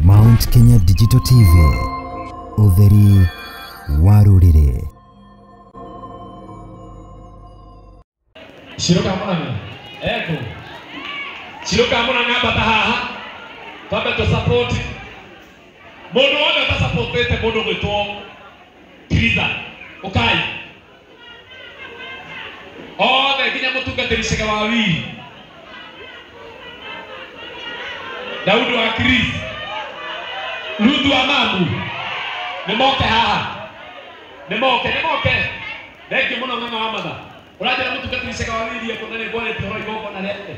Mount Kenya Digital TV, Utheri Warurire. Shiroka mwana eko shiroka mwana ngaba tahaha twambe to support mundu wothe ta supportete mundu gwitwo Triza ukai othe nginya mutungatĩri wa wili Daudi wa Chris Ruthu wa Mamu nimoke haha nimoke thank you muno ng'ang'a wa matha urajira mutungatĩri wa wili yakona ni bora tihoro igoko na lete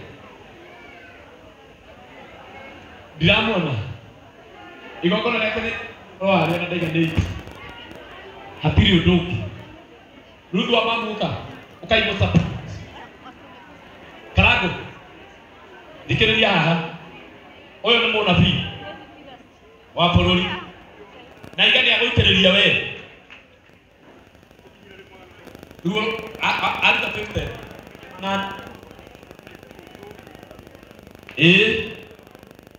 diramona igoko na lete ni ari na ndaiga ndai hatiri unduki Ruthu wa Mamu ukaigwo support karago dikiriria haha oyo ni munabii wa bururi na igani aguitiriria we ruo alita tete na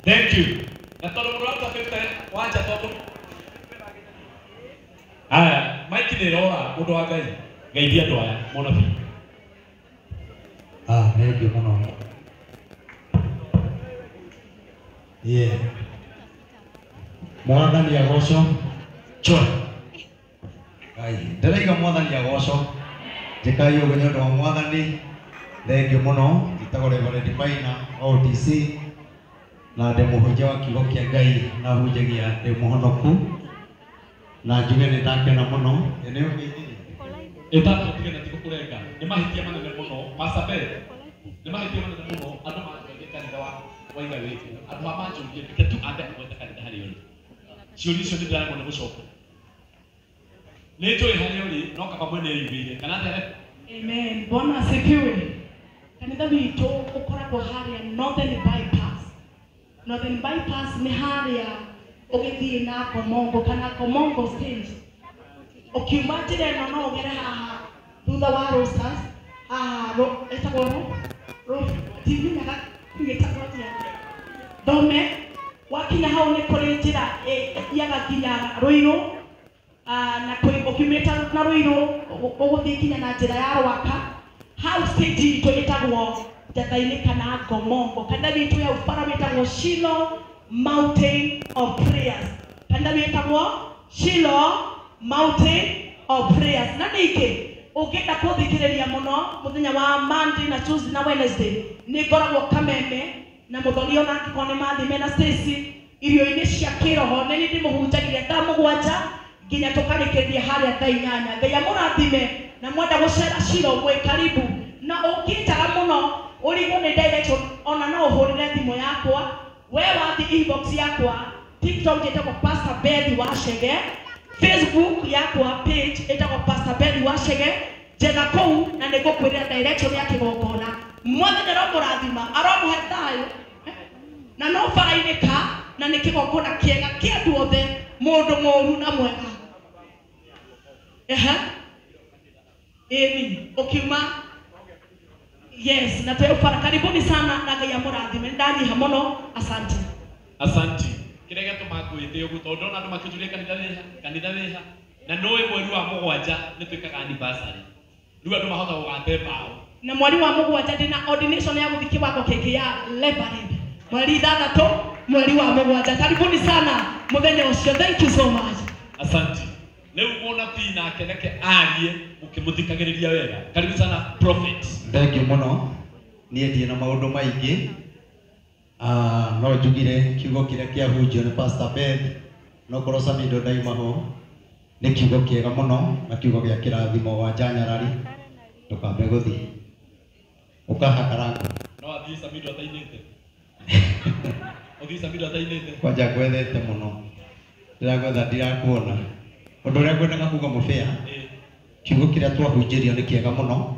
thank you na todo mundo tete wacha todo Mike ni roa mundu wa Ngai ngeithia andu aya munabii thank you muno Mwathani agoco choi ai ndiraiga mwathani agoco jikai uguo ni undu wa mwathani thank you muno njitagwo Reverend Maina OTC na ndi muhunjia wa kiugo kia Ngai na hunjagia ndi muhonoku na njuge ni ndakena muno eneo githiri etatu tigana tikukurenga ni mahitia manene muno masabe ni mahitia manene muno andu mathondeke kanitha wa waiga witu andu amanjurie ndike tu ande kwenda kanitha hari uri ciuri cio ndirago ni gucoka ni njui hari uri no kaba mwene yugire kana tere amen Bwana asifiwe kanitha witu ukoragwo haria northern bypass ni haria ugithie na Komongo kana Komongo stage ukiuma njira ino no ugere haha thutha wa Rosters etagwo TV naga ngitagwo Dome wakinya hau ni kuri njira yagakinya Ruiru na kuri ukimeta na Ruiru uguthie kinya na njira ya Rwaka hau stage itu etagwo Jathaini kana Komongo kana witu ya upara wetagwo Shiloh Mountain of Prayers kana wetagwo Shiloh Mountain of Prayers na nike ugenda kuthikiriria muno muthenya wa Monday na Tuesday na Wednesday ni ngoragwo Kameme na muthoni ona kikone mathime na Stacy irio-ini cia kiroho nini ndimuhunjagiria thaa mugwanja nginya tukarikiria haria thaa 8 Ngai amurathime na mwenda gucera Shiloh gwe karibu na ukitaga muno urigwo ni direction ona no uhurire thimu yakwa we wathi inbox yakwa TikTok etagwo Pastor Betty Wachege Facebook yakwa page etagwo Pastor Betty Wachege jega kou na nigukwirira direction ya kigongona mwathani ro murathima aromuhe thayo na no farainika na ni kigongona kiega kia andu othe mundu moru na mwega ukiuma yes na tuyofara karibuni sana na Ngai amurathime ndanyiha muno asante kirega tumakwite ugu tondu na andu makijuria kanitha riha na noe mweri wa mugwanja ni twikaga anniversary riu andu mahota gugate bao na mweri wa mugwanja ndina ordination ya guthiki wako keke ya Reverend mweri 6 mweri wa mugwanja karibuni sana muthenya ucio thank you so much asante leo muona pina keneke arie mukimuthikagiriria wega karibu sana prophet thank you muno nie ndie na maundu maingi no njugire kiugo kiria kia hunjio ni Pastor Beth no korosa mindo daima ho ni kiugo kiega muno na kiugo gia kirathimo wa Janyarari tukambe guthi ukahakaranga no athisa mindo atainete athisa mindo atainete kwanja gwethete muno ndiragwetha ndirakuona undu uria ngwendaga kuga mubea kiugo kiria twahunjirio ni kiega muno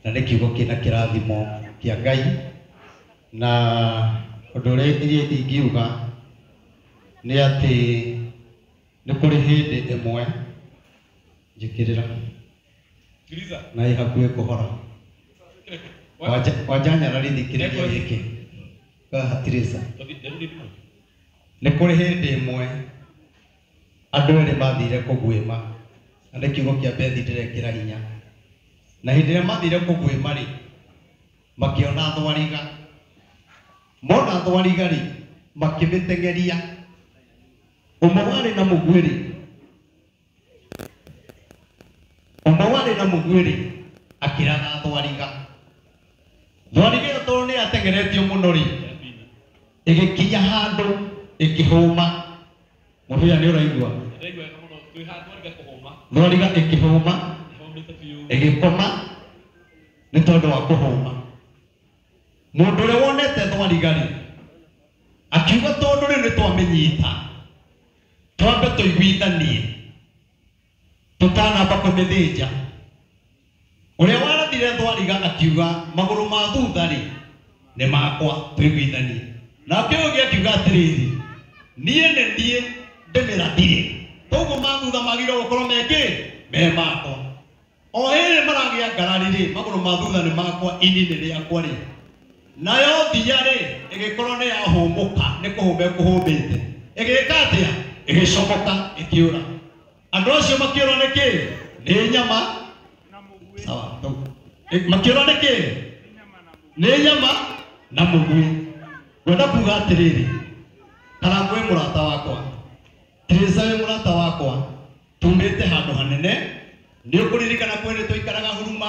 na ni kiugo kina kirathimo kia Ngai na undu uria ingiuga ni ati ni kuri hindi imwe njikirira na ihakuhe kuhora wajanya rari thikiriria giki Teresa. nĩ kũrĩ hĩndĩ ĩmwe andũ erĩ mathire kũguĩma na nĩ kiugo kĩa Bethi ndĩrekĩra hinya na hĩndĩ ĩrĩa mathire kũguĩma rĩ makĩona thwariga mona thwariga rĩ makĩmĩteng'eria ũmwe warĩ na mũguĩ rĩ akĩratha thwariga ĩyo tondũ nĩ ateng'eretio mũno rĩ ĩgĩkinya handũ ĩkĩhũma mũthenya nĩ ũraigua thwariga ĩkĩhũma ĩgĩkoma nĩ tondũ wa kũhũma mũndũ ũrĩa wonete thwariga rĩ akiuga tondũ rĩu nĩ twamĩnyita twambe tũiguithanie tũtanamba kũmĩthĩnja ũrĩa warathire thwariga akiuga magũrũ ma thutha rĩ nĩ makwa tũiguithanie nake ũngĩ akiuga atĩrĩrĩ niĩ ndĩmĩrathire koguo ma thutha magĩrĩirwo gũkorwo me makwa o hĩndĩ maragĩa ngarari rĩ magũrũ ma thutha nĩ makwa ini nĩ rĩakwa rĩ nayo thia rĩ ĩgĩkorwo nĩ yahũmũka nĩ kũhũmba ĩkũhũmbĩte ĩgĩka atĩa ĩgĩcomoka ĩkĩũra andũ acio makĩũrwo nĩ kĩ nĩ nyama sawa makĩũrwo nĩ kĩ nĩ nyama na mũguĩ ngwenda kuuga atĩrĩrĩ Karangũ wĩ mũrata wakwa Teresa wĩ mũrata wakwa tumĩte handũ hanene nĩ ũkũririkana kwene tũikaraga Huruma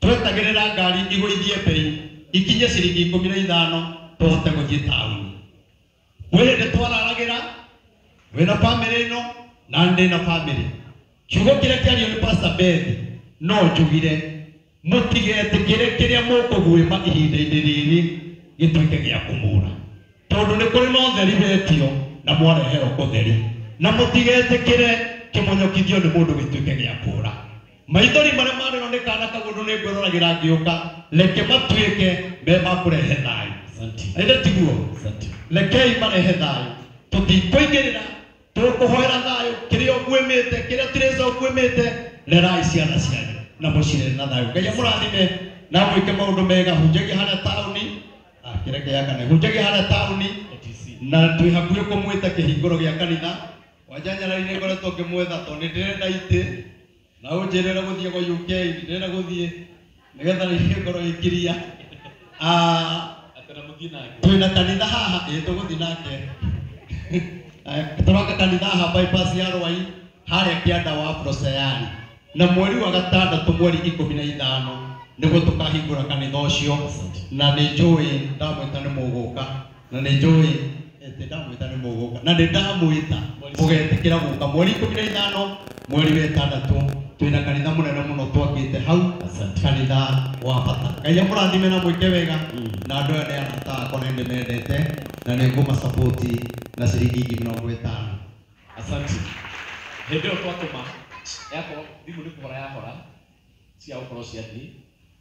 twetagĩrĩra ngari igũithie mbei ikinye ciringi 15 tũhote gũthiĩ taũni we hĩndĩ twararagĩra wĩna bamĩrĩ ĩno na ndĩ na bamĩrĩ kiugo kĩrĩa kĩario nĩ Pastor Bethi no njugire mũtigetĩkĩre kĩrĩa mũkũguĩma ihinda-inĩ rĩrĩ gĩtuĩke gĩa kũmũra tondũ nĩ kũrĩ na ũtheri wetio na mwareherwo ũtheri na mũtigetĩkĩre kĩmonyokithio nĩ mũndũ gĩtuĩke gĩa kũra maithori marĩa marĩrwo nĩ kana kagundu nĩ ngwĩroragĩra ngĩũka reke matuĩke me ma kũrehe thayũ ĩndĩ tiguo rekei marehe thayũ tũtikũingĩrĩra tũkũhoera thayũ kĩrĩa ũguĩmĩte kĩrĩa Teresa ũguĩmĩte rerai ciana cianyu na mũcirere na thayũ Ngai amũrathime na mwĩke maũndũ mega hunjagia harĩa taũni kĩreke ya kana hunjagia harĩa taũni na twĩ hakuhĩ kũmwĩta kĩhingũro gĩa kanitha wanjanyara-inĩ ngoretwo ngĩmwetha tondũ nĩ ndĩrenda itĩ na ũnjĩrĩre gũthiĩ gwa UK ndĩrenda gũthiĩ nĩgetha ngorwo ĩkĩria twĩna kanitha haha tũgũthiĩ nake tũroka kanitha haha bypass ya Rwai harĩa kĩanda wa Proceyari na mweri wa gatandatũ mweri 15 nĩguo tũkahingũra kanitha ũcio na nĩ njũĩ ndamwĩta nĩ mũgũka na nĩ njũĩ ndamwĩta nĩ mũgũka na nĩ ndamwĩta mũgetĩkĩra gũka mweri 15 mweri wa gatandatũ twĩna kanitha mũnene mũno twakĩte hau kanitha wa bata Ngai amũrathime na mwĩke wega na andũ aya nĩ arata akwa na nĩ mendete na nĩ ngũmasupport na ciringi 50. Asante. Hĩndĩ ĩyo twatũma yakorwo thimũ nĩ kũhora yahora cia gũkorwo ciathiĩ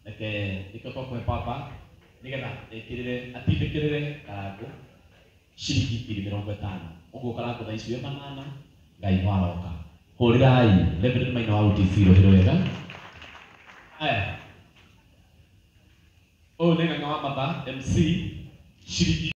reke nĩkĩo twakũhe papa nĩgetha atindĩkĩrĩre Karangũ ciringi 50. Ũguo Karangũ thaa icio 8 Ngai no aroka hũrĩrai Reverend Maina wa UTC rohĩro wega aya ũyũ nĩ Ng'ang'a wa Matha MC ciringi